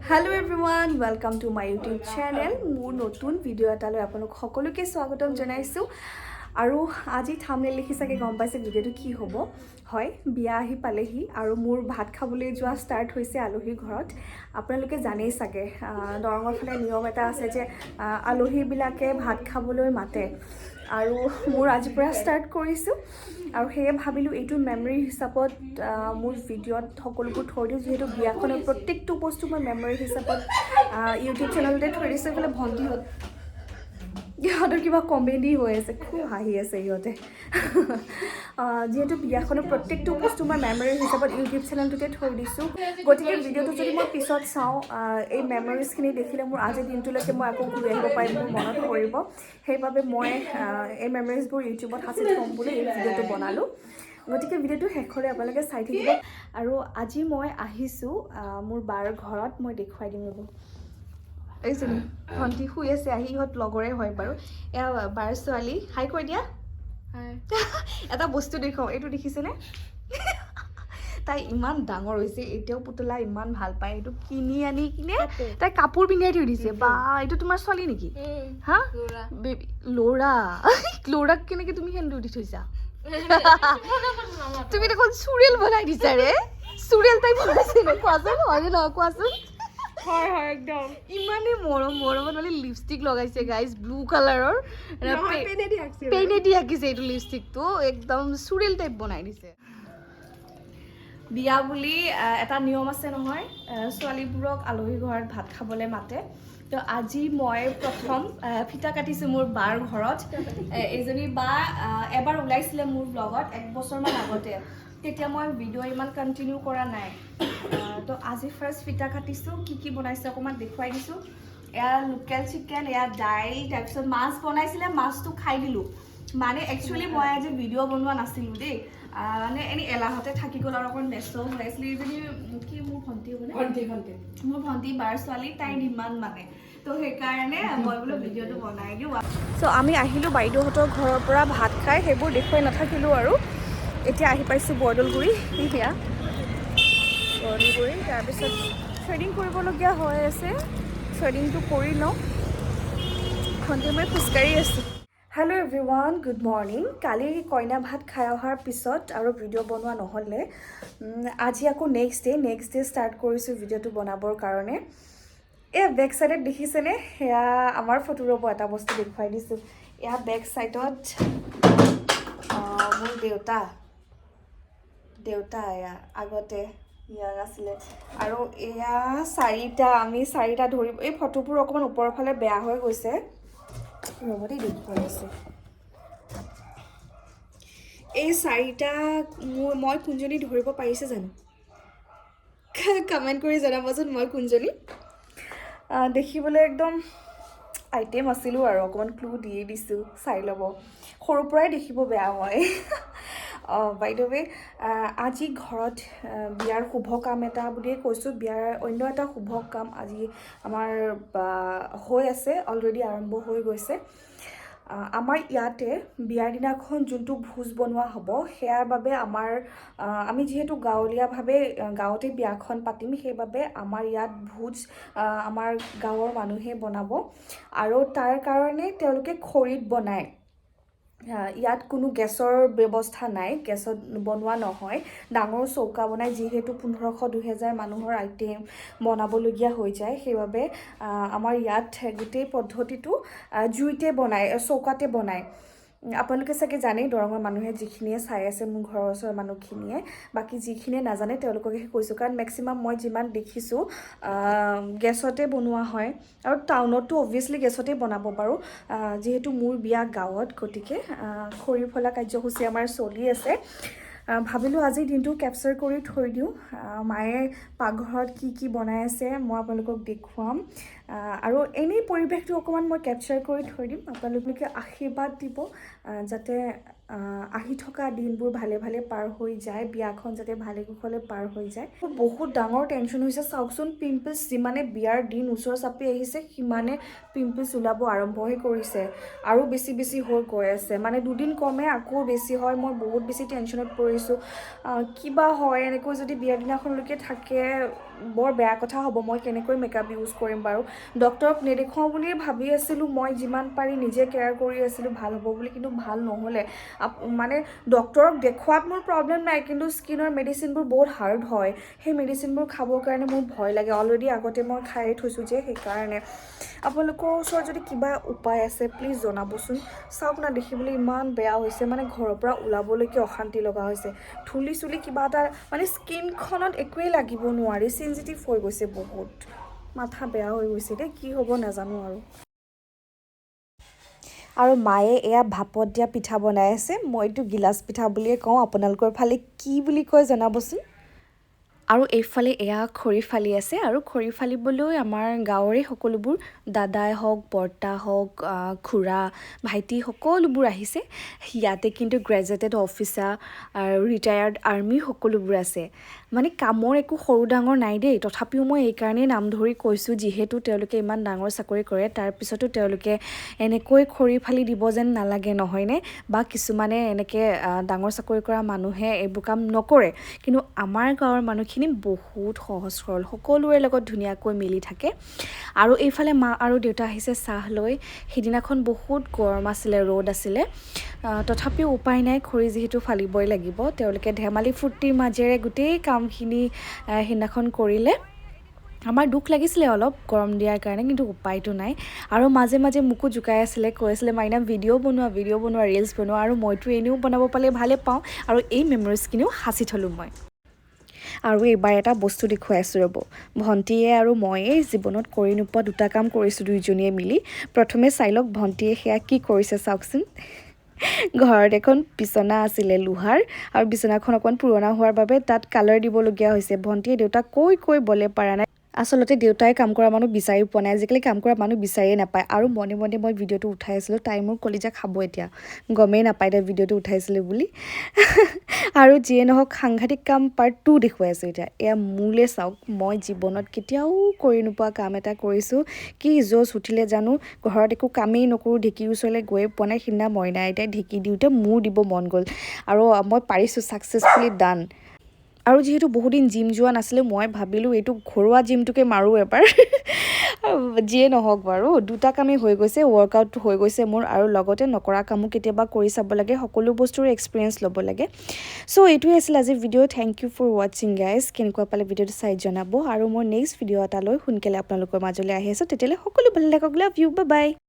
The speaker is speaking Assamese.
Hello everyone, welcome to my YouTube channel. মোৰ নতুন ভিডিও এটালৈ আপোনালোক সকলোকে স্বাগতম জনাইছো আৰু আজি থাম্বনেল লিখি চাগে গম পাইছে ভিডিওটো কি হ'ব হয় বিয়া আহি পালেহি আৰু মোৰ ভাত খাবলৈ যোৱা ষ্টাৰ্ট হৈছে আলহী ঘৰত আপোনালোকে জানেই চাগে দৰঙৰ ফালে নিয়ম এটা আছে যে আলহীবিলাকে ভাত খাবলৈ মাতে আৰু মোৰ আজি পৰা ষ্টাৰ্ট কৰিছো আৰু হেয়ে ভাবিলো এইটো মেমৰি হিচাপত মোৰ ভিডিওত সকলোবোৰ থৈ দিওঁ যেহেতু বিয়াখনৰ প্ৰত্যেকটো বস্তু মই মেমৰি হিচাপত ইউটিউব চেনেলতে থৈ দিছোঁ এইফালে ভণ্টিহঁত ইহঁতৰ কিবা কমেডি হৈ আছে খুব হাঁহি আছে ইহঁতে যেহেতু বিয়াখনৰ প্ৰত্যেকটো বস্তু মই মেমৰি হিচাপত ইউটিউব চেনেলটোতে থৈ দিছোঁ গতিকে ভিডিঅ'টো যদি মই পিছত চাওঁ এই মেমৰিজখিনি দেখিলে মোৰ আজিৰ দিনটোলৈকে মই আকৌ ঘূৰি আহিব পাৰিম মোৰ মনত পৰিব সেইবাবে মই এই মেমৰিজবোৰ ইউটিউবত সাঁচি থ'ম বুলি এই ভিডিঅ'টো বনালোঁ গতিকে ভিডিঅ'টো শেষলৈ আপোনালোকে চাই থাকিব আৰু আজি মই আহিছোঁ মোৰ বাৰ ঘৰত মই দেখুৱাই দিম ৰ'ব এইজনী ভণ্টি শুই আছে আহি ইহঁত লগৰে হয় বাৰু এয়া বাৰ ছোৱালী হাই কৈ দিয়া এটা বস্তু দেখুৱাওঁ এইটো দেখিছেনে তাই ইমান ডাঙৰ হৈছে এতিয়াও পুতলা ইমান ভাল পায় এইটো কিনি আনি কিনে তাই কাপোৰ পিন্ধাই থৈ দিছে বা এইটো তোমাৰ ছোৱালী নেকি হা ল'ৰা ল'ৰাক কেনেকৈ তুমি সেন্দুৰ দি থৈছা তুমি দেখোন চুৰিয়েল বনাই দিছা ৰে চুৰিয়েল টাইপ বনাইছে নে কোৱাচোন হয়নে নহয় কোৱাচোন হয় হয় একদম ইমানে মৰমত মানে লিপষ্টিক লগাইছে গাইজ ব্লু কালাৰৰ পেনেদি আঁকিছে এইটো লিপষ্টিকটো একদম চুৰিয়েল টাইপ বনাই দিছে বিয়া বুলি এটা নিয়ম আছে নহয় ছোৱালীবোৰক আলহী ঘৰত ভাত খাবলৈ মাতে তো আজি মই প্ৰথম ফিটা কাটিছোঁ মোৰ বাৰ ঘৰত এইজনী বা এবাৰ ওলাইছিলে মোৰ ব্লগত 1 বছৰমান আগতে তেতিয়া মই ভিডিঅ' ইমান কণ্টিনিউ কৰা নাই তো আজি ফাৰ্ষ্ট ফিটা কাটিছোঁ কি বনাইছে অকণমান দেখুৱাই দিছোঁ এয়া লোকেল চিকেন এয়া দাইল তাৰপিছত মাছ বনাইছিলে মাছটো খাই দিলোঁ মানে একচুৱেলি মই আজি ভিডিঅ' বনোৱা নাছিলোঁ দেই মানে এনেই এলাহতে থাকি গ'ল আৰু অকণমান ব্যস্তও হৈ আছিলে এইজনী কি মোৰ ভণ্টি হ'বনে মোৰ ভণ্টি বাৰ ছোৱালী তাইৰ ইমান মানে তো সেইকাৰণে মই বোলো ভিডিঅ'টো বনাই দিওঁ চ' আমি আহিলোঁ বাইদেউহঁতৰ ঘৰৰ পৰা ভাত খাই সেইবোৰ দেখুৱাই নাথাকিলোঁ আৰু এতিয়া আহি পাইছোঁ বৰদলগুৰি সেয়া বৰদলগুৰি তাৰপিছত থ্ৰেডিং কৰিবলগীয়া হৈ আছে থ্ৰেডিংটো কৰি লওঁ ভণ্টি মই খোজকাঢ়ি আছোঁ হেল্ল' এভৰিৱান গুড মৰ্ণিং কালি কইনা ভাত খাই অহাৰ পিছত আৰু ভিডিঅ' বনোৱা নহ'লে আজি আকৌ নেক্সট ডে ষ্টাৰ্ট কৰিছোঁ ভিডিঅ'টো বনাবৰ কাৰণে এয়া বেক চাইডত দেখিছেনে সেয়া আমাৰ ফটো ৰ'ব এটা বস্তু দেখুৱাই দিছোঁ এয়া বেক চাইডত মোৰ দেউতা এয়া আগতে ইয়াৰ আছিলে আৰু এয়া আমি চাৰিটা ধৰিব এই ফটোবোৰ অকণমান ওপৰৰ ফালে বেয়া হৈ গৈছে ৰ'বতে দেখুৱাই আছোঁ এই চাৰিটা মই কোনজনী ধৰিব পাৰিছে জানো কমেণ্ট কৰি জনাবচোন মই কোনজনী দেখিবলৈ একদম আইটেম আছিলোঁ আৰু অকণমান ক্লু দিয়ে দিছোঁ চাই ল'ব সৰুৰ পৰাই দেখিব বেয়া হয় বাইদেৱে আজি ঘৰত বিয়াৰ শুভ কাম এটা বুলিয়ে কৈছোঁ বিয়াৰ অন্য এটা শুভ কাম আজি আমাৰ হৈ আছে অলৰেডি আৰম্ভ হৈ গৈছে আমাৰ ইয়াতে বিয়াৰ দিনাখন যোনটো ভোজ বনোৱা হ'ব সেয়াৰ বাবে আমি যিহেতু গাঁৱলীয়াভাৱে গাঁৱতে বিয়াখন পাতিম সেইবাবে আমাৰ ইয়াত ভোজ আমাৰ গাঁৱৰ মানুহে বনাব আৰু তাৰ কাৰণে তেওঁলোকে খৰিত বনায় ইয়াত কোনো গেছৰ ব্যৱস্থা নাই গেছত বনোৱা নহয় ডাঙৰ চৌকা বনাই যিহেতু 1500-2000 মানুহৰ আইটেম বনাবলগীয়া হৈ যায় সেইবাবে আমাৰ ইয়াত গোটেই পদ্ধতিটো জুইতে বনায় চৌকাতে বনায় আপোনালোকে চাগে জানেই দৰঙৰ মানুহে যিখিনিয়ে চাই আছে মোৰ ঘৰৰ ওচৰৰ মানুহখিনিয়ে বাকী যিখিনিয়ে নাজানে তেওঁলোককে কৈছোঁ কাৰণ মেক্সিমাম মই যিমান দেখিছোঁ গেছতে বনোৱা হয় আৰু টাউনতো অবভিয়াছলি গেছতে বনাব পাৰোঁ যিহেতু মোৰ বিয়া গাঁৱত গতিকে খৰি ফলা কাৰ্যসূচী আমাৰ চলি আছে ভাবিলোঁ আজিৰ দিনটো কেপচাৰ কৰি থৈ দিওঁ মায়ে পাকঘৰত কি বনাই আছে মই আপোনালোকক দেখুৱাম আৰু এনেই পৰিৱেশটো অকণমান মই কেপচাৰ কৰি থৈ দিম আপোনালোকে আশীৰ্বাদ দিব যাতে আহি থকা দিনবোৰ ভালে পাৰ হৈ যায় বিয়াখন যাতে ভালে কুশলে পাৰ হৈ যায় বহুত ডাঙৰ টেনশ্যন হৈছে চাওকচোন পিম্পলছ যিমানে বিয়াৰ দিন ওচৰ চাপি আহিছে সিমানে পিম্পলছ ওলাব আৰম্ভহে কৰিছে আৰু বেছি হৈ গৈ আছে মানে দুদিন কমে আকৌ বেছি হয় মই বহুত বেছি টেনশ্যনত পৰিছোঁ কিবা হয় এনেকৈ যদি বিয়াৰ দিনাখনলৈকে থাকে বৰ বেয়া কথা হ'ব মই কেনেকৈ মেকআপ ইউজ কৰিম বাৰু ডক্টৰক নেদেখুৱাওঁ বুলিয়ে ভাবি আছিলোঁ মই যিমান পাৰি নিজে কেয়াৰ কৰি আছিলোঁ ভাল হ'ব বুলি কিন্তু ভাল নহ'লে মানে ডক্টৰক দেখুৱাত মোৰ প্ৰব্লেম নাই কিন্তু স্কিনৰ মেডিচিনবোৰ বহুত হাৰ্ড হয় সেই মেডিচিনবোৰ খাবৰ কাৰণে মোৰ ভয় লাগে অলৰেডি আগতে মই খায়ে থৈছোঁ যে সেইকাৰণে আপোনালোকৰ ওচৰত যদি কিবা উপায় আছে প্লিজ জনাবচোন চাওক না দেখিবলৈ ইমান বেয়া হৈছে মানে ঘৰৰ পৰা ওলাবলৈকে অশান্তি লগা হৈছে ধূলি চুলি কিবা এটা মানে স্কিনখনত একোৱেই লাগিব নোৱাৰি চেঞ্চিটিভ হৈ গৈছে বহুত মাথা বেয়া হৈ গৈছে দেই কি হ'ব নাজানো আৰু মায়ে এয়া ভাপত দিয়া পিঠা বনাই আছে মইতো গিলাচ পিঠা বুলিয়ে কওঁ আপোনালোকৰ ফালে কি বুলি কয় জনাবচোন আৰু এইফালে এয়া খৰি ফালি আছে আৰু খৰি ফালিবলৈ আমাৰ গাঁৱৰে সকলোবোৰ দাদাই হওক বৰ্তা হওক খুৰা ভাইটি সকলোবোৰ আহিছে ইয়াতে কিন্তু গ্ৰেজুৱেটেড অফিচাৰ আৰু ৰিটায়াৰ্ড আৰ্মি সকলোবোৰ আছে মানে কামৰ একো সৰু ডাঙৰ নাই দেই তথাপিও মই এইকাৰণেই নাম ধৰি কৈছোঁ যিহেতু তেওঁলোকে ইমান ডাঙৰ চাকৰি কৰে তাৰপিছতো তেওঁলোকে এনেকৈ খৰি ফালি দিব যেন নালাগে নহয়নে বা কিছুমানে এনেকৈ ডাঙৰ চাকৰি কৰা মানুহে এইবোৰ কাম নকৰে কিন্তু আমাৰ গাঁৱৰ মানুহখিনি বহুত সহজ সৰল সকলোৰে লগত ধুনীয়াকৈ মিলি থাকে আৰু এইফালে মা আৰু দেউতা আহিছে চাহ লৈ সিদিনাখন বহুত গৰম আছিলে ৰ'দ আছিলে তথাপিও উপায় নাই খৰি যিহেতু ফালিবই লাগিব তেওঁলোকে ধেমালি ফূৰ্তিৰ মাজেৰে গোটেই কামখিনি সেইদিনাখন কৰিলে আমাৰ দুখ লাগিছিলে অলপ গৰম দিয়াৰ কাৰণে কিন্তু উপায়তো নাই আৰু মাজে মাজে মোকো জোকাই আছিলে কৈ আছিলে মাইনা ভিডিঅ' বনোৱা ৰিলছ বনোৱা আৰু মইতো এনেও বনাব পালে ভালে পাওঁ আৰু এই মেমৰিজখিনিও সাঁচি থ'লোঁ মই আৰু এইবাৰ এটা বস্তু দেখুৱাই আছোঁ ৰ'ব ভণ্টিয়ে আৰু ময়ে জীৱনত কৰি নোপোৱা দুটা কাম কৰিছোঁ দুইজনীয়ে মিলি প্ৰথমে চাই লওক ভণ্টিয়ে সেয়া কি কৰিছে চাওকচোন ঘৰত এখন বিচনা আছিলে লোহাৰ আৰু বিচনাখন অকণমান পুৰণা হোৱাৰ বাবে তাত কালাৰ দিবলগীয়া হৈছে ভণ্টিয়ে দেউতাক কৈ বলে পৰা নাই আচলতে দেউতাই কাম কৰা মানুহ বিচাৰি পোৱা নাই আজিকালি কাম কৰা মানুহ বিচাৰিয়ে নাপায় আৰু মনে মনে মই ভিডিঅ'টো উঠাই আছিলোঁ তাই মোৰ কলিজা খাব এতিয়া গমেই নাপায় তাই ভিডিঅ'টো উঠাইছিলোঁ বুলি আৰু যিয়ে নহওক সাংঘাতিক কাম পাৰ্ট 2 দেখুৱাই আছোঁ এতিয়া এয়া মোলে চাওক মই জীৱনত কেতিয়াও কৰি নোপোৱা কাম এটা কৰিছোঁ কি জোচ উঠিলে জানো ঘৰত একো কামেই নকৰোঁ ঢেঁকীৰ ওচৰলৈ গৈয়ে পোৱা নাই সিদিনা মইনা আইতাই ঢেঁকী দিওঁতে মোৰ দিব মন গ'ল আৰু মই পাৰিছোঁ ছাকচেছফুলি ডান আৰু যিহেতু বহুদিন জিম যোৱা নাছিলোঁ মই ভাবিলোঁ এইটো ঘৰুৱা জিমটোকে মাৰোঁ এবাৰ যিয়ে নহওক বাৰু দুটা কামেই হৈ গৈছে ৱৰ্কআউট হৈ গৈছে মোৰ আৰু লগতে নকৰা কামো কেতিয়াবা কৰি চাব লাগে সকলো বস্তুৰে এক্সপিৰিয়েঞ্চ ল'ব লাগে চ' এইটোৱে আছিল আজিৰ ভিডিঅ' থেংক ইউ ফৰ ৱাচিং গাইজ কেনেকুৱা পালে ভিডিঅ'টো চাই জনাব আৰু মোৰ নেক্সট ভিডিঅ' এটালৈ সোনকালে আপোনালোকৰ মাজলৈ আহি আছোঁ তেতিয়ালৈ সকলো ভালে থাকক লাভ ইউ বাই বাই